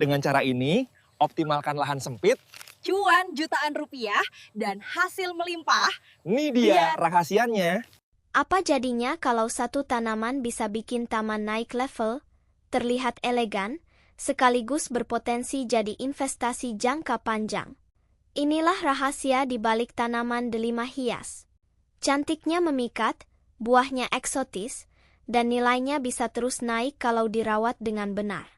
Dengan cara ini, optimalkan lahan sempit. Cuan jutaan rupiah dan hasil melimpah. Ini dia rahasianya. Apa jadinya kalau satu tanaman bisa bikin taman naik level, terlihat elegan, sekaligus berpotensi jadi investasi jangka panjang? Inilah rahasia di balik tanaman delima hias. Cantiknya memikat, buahnya eksotis, dan nilainya bisa terus naik kalau dirawat dengan benar.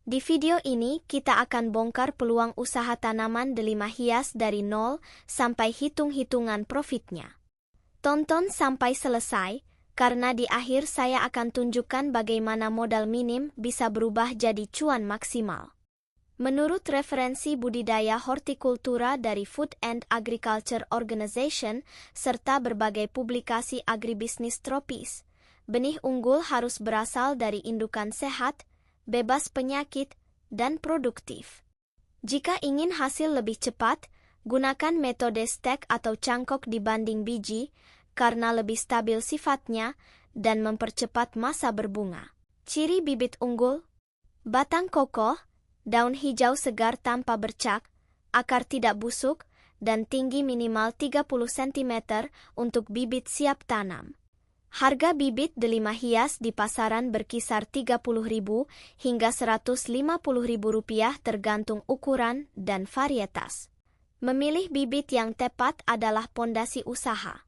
Di video ini kita akan bongkar peluang usaha tanaman delima hias dari nol sampai hitung-hitungan profitnya. Tonton sampai selesai, karena di akhir saya akan tunjukkan bagaimana modal minim bisa berubah jadi cuan maksimal. Menurut referensi budidaya hortikultura dari Food and Agriculture Organization serta berbagai publikasi agribisnis tropis, benih unggul harus berasal dari indukan sehat, bebas penyakit, dan produktif. Jika ingin hasil lebih cepat, gunakan metode stek atau cangkok dibanding biji, karena lebih stabil sifatnya dan mempercepat masa berbunga. Ciri bibit unggul: batang kokoh, daun hijau segar tanpa bercak, akar tidak busuk, dan tinggi minimal 30 cm untuk bibit siap tanam. Harga bibit delima hias di pasaran berkisar Rp30.000 hingga Rp150.000 tergantung ukuran dan varietas. Memilih bibit yang tepat adalah pondasi usaha.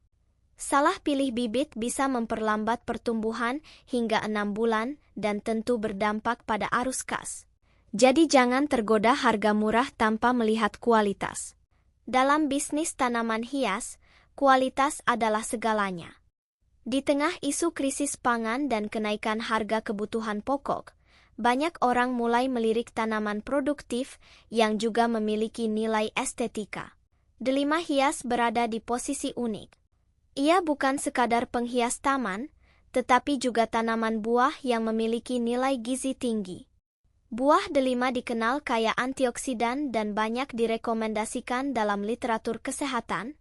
Salah pilih bibit bisa memperlambat pertumbuhan hingga 6 bulan dan tentu berdampak pada arus kas. Jadi jangan tergoda harga murah tanpa melihat kualitas. Dalam bisnis tanaman hias, kualitas adalah segalanya. Di tengah isu krisis pangan dan kenaikan harga kebutuhan pokok, banyak orang mulai melirik tanaman produktif yang juga memiliki nilai estetika. Delima hias berada di posisi unik. Ia bukan sekadar penghias taman, tetapi juga tanaman buah yang memiliki nilai gizi tinggi. Buah delima dikenal kaya antioksidan dan banyak direkomendasikan dalam literatur kesehatan,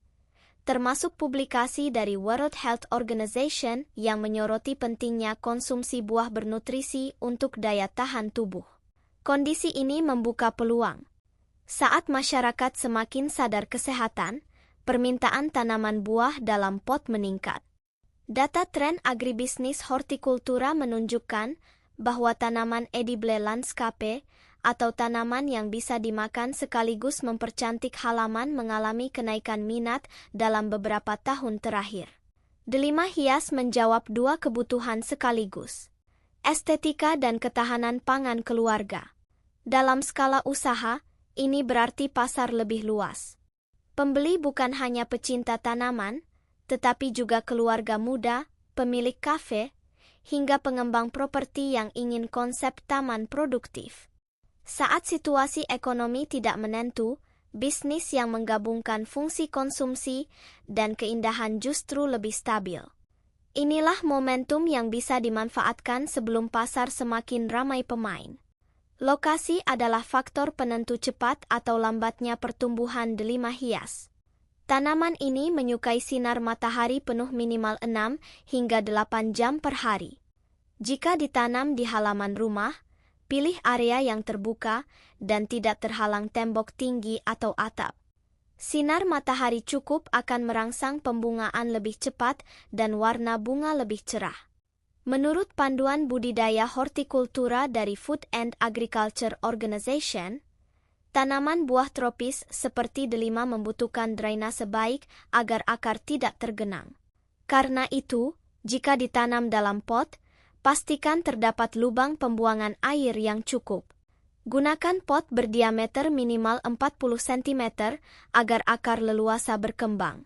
termasuk publikasi dari World Health Organization yang menyoroti pentingnya konsumsi buah bernutrisi untuk daya tahan tubuh. Kondisi ini membuka peluang. Saat masyarakat semakin sadar kesehatan, permintaan tanaman buah dalam pot meningkat. Data tren agribisnis hortikultura menunjukkan bahwa tanaman edible landscape atau tanaman yang bisa dimakan sekaligus mempercantik halaman mengalami kenaikan minat dalam beberapa tahun terakhir. Delima hias menjawab dua kebutuhan sekaligus: estetika dan ketahanan pangan keluarga. Dalam skala usaha, ini berarti pasar lebih luas. Pembeli bukan hanya pecinta tanaman, tetapi juga keluarga muda, pemilik kafe, hingga pengembang properti yang ingin konsep taman produktif. Saat situasi ekonomi tidak menentu, bisnis yang menggabungkan fungsi konsumsi dan keindahan justru lebih stabil. Inilah momentum yang bisa dimanfaatkan sebelum pasar semakin ramai pemain. Lokasi adalah faktor penentu cepat atau lambatnya pertumbuhan delima hias. Tanaman ini menyukai sinar matahari penuh minimal 6 hingga 8 jam per hari. Jika ditanam di halaman rumah, pilih area yang terbuka dan tidak terhalang tembok tinggi atau atap. Sinar matahari cukup akan merangsang pembungaan lebih cepat dan warna bunga lebih cerah. Menurut panduan budidaya hortikultura dari Food and Agriculture Organization, tanaman buah tropis seperti delima membutuhkan drainase baik agar akar tidak tergenang. Karena itu, jika ditanam dalam pot, pastikan terdapat lubang pembuangan air yang cukup. Gunakan pot berdiameter minimal 40 cm agar akar leluasa berkembang.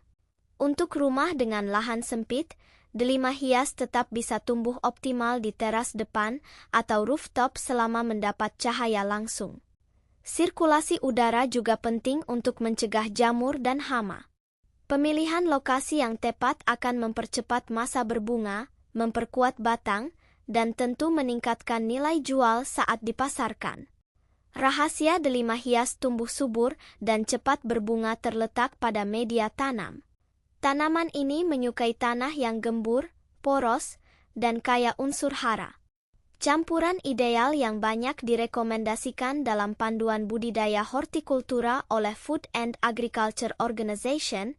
Untuk rumah dengan lahan sempit, delima hias tetap bisa tumbuh optimal di teras depan atau rooftop selama mendapat cahaya langsung. Sirkulasi udara juga penting untuk mencegah jamur dan hama. Pemilihan lokasi yang tepat akan mempercepat masa berbunga, memperkuat batang, dan tentu meningkatkan nilai jual saat dipasarkan. Rahasia delima hias tumbuh subur dan cepat berbunga terletak pada media tanam. Tanaman ini menyukai tanah yang gembur, poros, dan kaya unsur hara. Campuran ideal yang banyak direkomendasikan dalam panduan budidaya hortikultura oleh Food and Agriculture Organization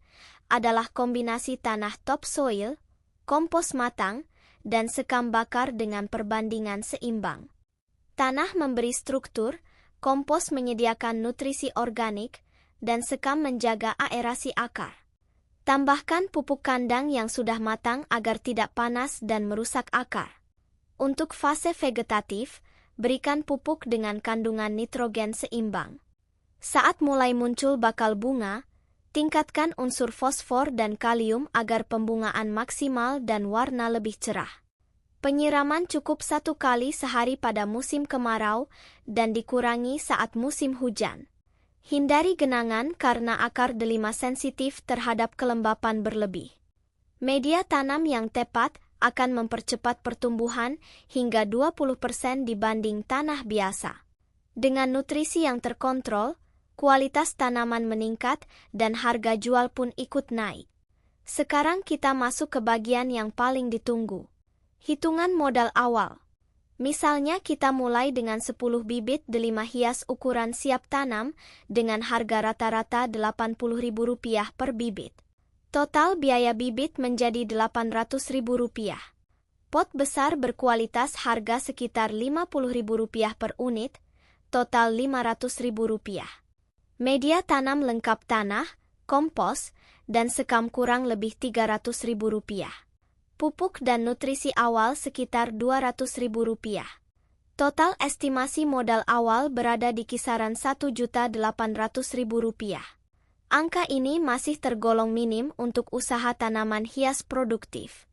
adalah kombinasi tanah topsoil, kompos matang, dan sekam bakar dengan perbandingan seimbang. Tanah memberi struktur, kompos menyediakan nutrisi organik, dan sekam menjaga aerasi akar. Tambahkan pupuk kandang yang sudah matang agar tidak panas dan merusak akar. Untuk fase vegetatif, berikan pupuk dengan kandungan nitrogen seimbang. Saat mulai muncul bakal bunga, tingkatkan unsur fosfor dan kalium agar pembungaan maksimal dan warna lebih cerah. Penyiraman cukup 1 kali sehari pada musim kemarau dan dikurangi saat musim hujan. Hindari genangan karena akar delima sensitif terhadap kelembapan berlebih. Media tanam yang tepat akan mempercepat pertumbuhan hingga 20% dibanding tanah biasa. Dengan nutrisi yang terkontrol, kualitas tanaman meningkat dan harga jual pun ikut naik. Sekarang kita masuk ke bagian yang paling ditunggu. Hitungan modal awal. Misalnya kita mulai dengan 10 bibit delima hias ukuran siap tanam dengan harga rata-rata Rp80.000 per bibit. Total biaya bibit menjadi Rp800.000. Pot besar berkualitas harga sekitar Rp50.000 per unit, total Rp500.000. Media tanam lengkap tanah, kompos, dan sekam kurang lebih Rp300.000. Pupuk dan nutrisi awal sekitar Rp200.000. Total estimasi modal awal berada di kisaran Rp1.800.000. Angka ini masih tergolong minim untuk usaha tanaman hias produktif.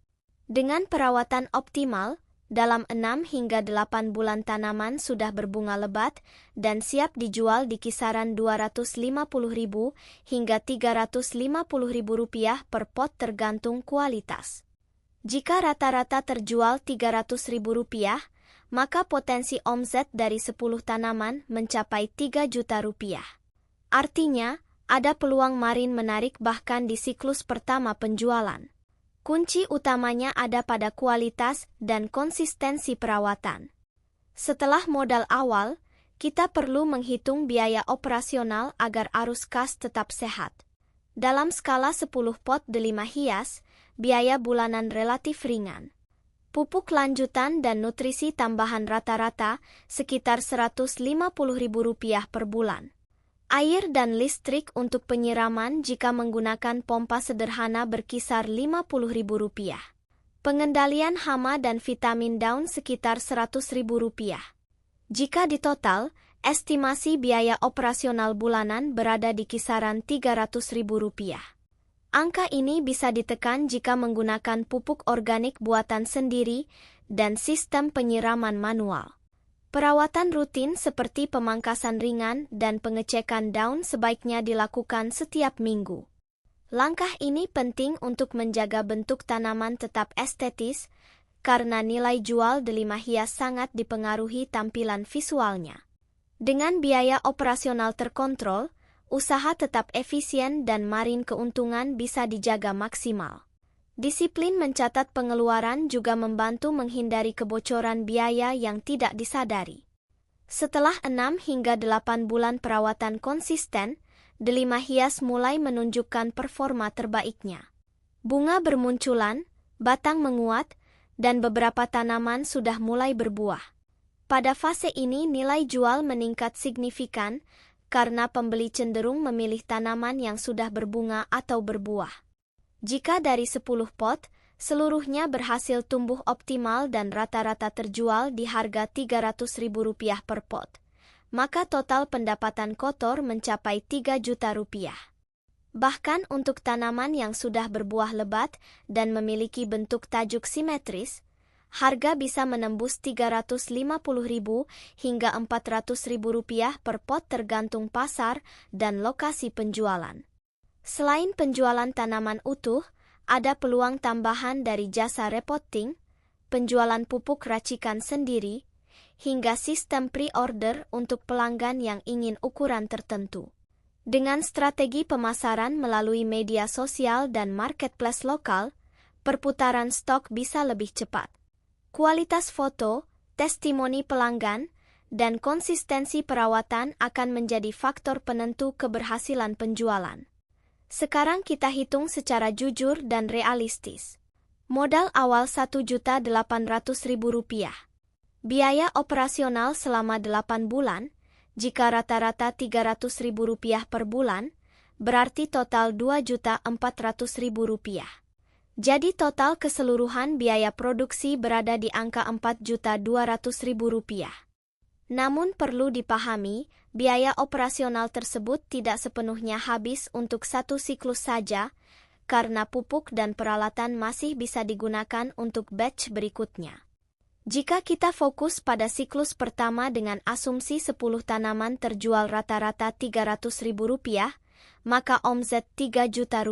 Dengan perawatan optimal, dalam 6 hingga 8 bulan tanaman sudah berbunga lebat dan siap dijual di kisaran Rp250.000 hingga Rp350.000 per pot tergantung kualitas. Jika rata-rata terjual Rp300.000, maka potensi omset dari 10 tanaman mencapai Rp3 juta. Artinya, ada peluang marin menarik bahkan di siklus pertama penjualan. Kunci utamanya ada pada kualitas dan konsistensi perawatan. Setelah modal awal, kita perlu menghitung biaya operasional agar arus kas tetap sehat. Dalam skala 10 pot delima hias, biaya bulanan relatif ringan. Pupuk lanjutan dan nutrisi tambahan rata-rata sekitar Rp150.000 per bulan. Air dan listrik untuk penyiraman jika menggunakan pompa sederhana berkisar Rp50.000. Pengendalian hama dan vitamin daun sekitar Rp100.000. Jika ditotal, estimasi biaya operasional bulanan berada di kisaran Rp300.000. Angka ini bisa ditekan jika menggunakan pupuk organik buatan sendiri dan sistem penyiraman manual. Perawatan rutin seperti pemangkasan ringan dan pengecekan daun sebaiknya dilakukan setiap minggu. Langkah ini penting untuk menjaga bentuk tanaman tetap estetis, karena nilai jual delima hias sangat dipengaruhi tampilan visualnya. Dengan biaya operasional terkontrol, usaha tetap efisien dan marin keuntungan bisa dijaga maksimal. Disiplin mencatat pengeluaran juga membantu menghindari kebocoran biaya yang tidak disadari. Setelah 6 hingga 8 bulan perawatan konsisten, delima hias mulai menunjukkan performa terbaiknya. Bunga bermunculan, batang menguat, dan beberapa tanaman sudah mulai berbuah. Pada fase ini nilai jual meningkat signifikan karena pembeli cenderung memilih tanaman yang sudah berbunga atau berbuah. Jika dari 10 pot, seluruhnya berhasil tumbuh optimal dan rata-rata terjual di harga Rp300.000 per pot, maka total pendapatan kotor mencapai Rp3 juta. Bahkan untuk tanaman yang sudah berbuah lebat dan memiliki bentuk tajuk simetris, harga bisa menembus Rp350.000 hingga Rp400.000 per pot tergantung pasar dan lokasi penjualan. Selain penjualan tanaman utuh, ada peluang tambahan dari jasa repotting, penjualan pupuk racikan sendiri, hingga sistem pre-order untuk pelanggan yang ingin ukuran tertentu. Dengan strategi pemasaran melalui media sosial dan marketplace lokal, perputaran stok bisa lebih cepat. Kualitas foto, testimoni pelanggan, dan konsistensi perawatan akan menjadi faktor penentu keberhasilan penjualan. Sekarang kita hitung secara jujur dan realistis. Modal awal Rp1.800.000. Biaya operasional selama 8 bulan, jika rata-rata Rp300.000 per bulan, berarti total Rp2.400.000. Jadi total keseluruhan biaya produksi berada di angka Rp4.200.000. Namun perlu dipahami, biaya operasional tersebut tidak sepenuhnya habis untuk satu siklus saja, karena pupuk dan peralatan masih bisa digunakan untuk batch berikutnya. Jika kita fokus pada siklus pertama dengan asumsi 10 tanaman terjual rata-rata Rp300.000, maka omset Rp3 juta.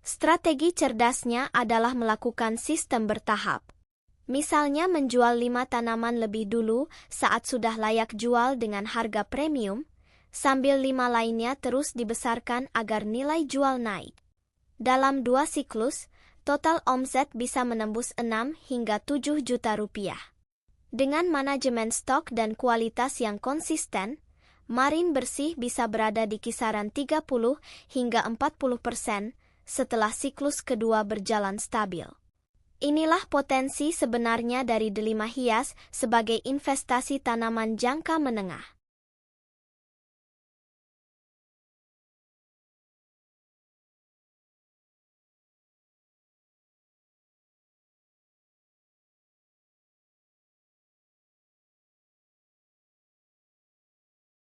Strategi cerdasnya adalah melakukan sistem bertahap. Misalnya menjual 5 tanaman lebih dulu saat sudah layak jual dengan harga premium, sambil 5 lainnya terus dibesarkan agar nilai jual naik. Dalam 2 siklus, total omset bisa menembus 6 hingga 7 juta rupiah. Dengan manajemen stok dan kualitas yang konsisten, margin bersih bisa berada di kisaran 30 hingga 40% setelah siklus kedua berjalan stabil. Inilah potensi sebenarnya dari Delima Hias sebagai investasi tanaman jangka menengah.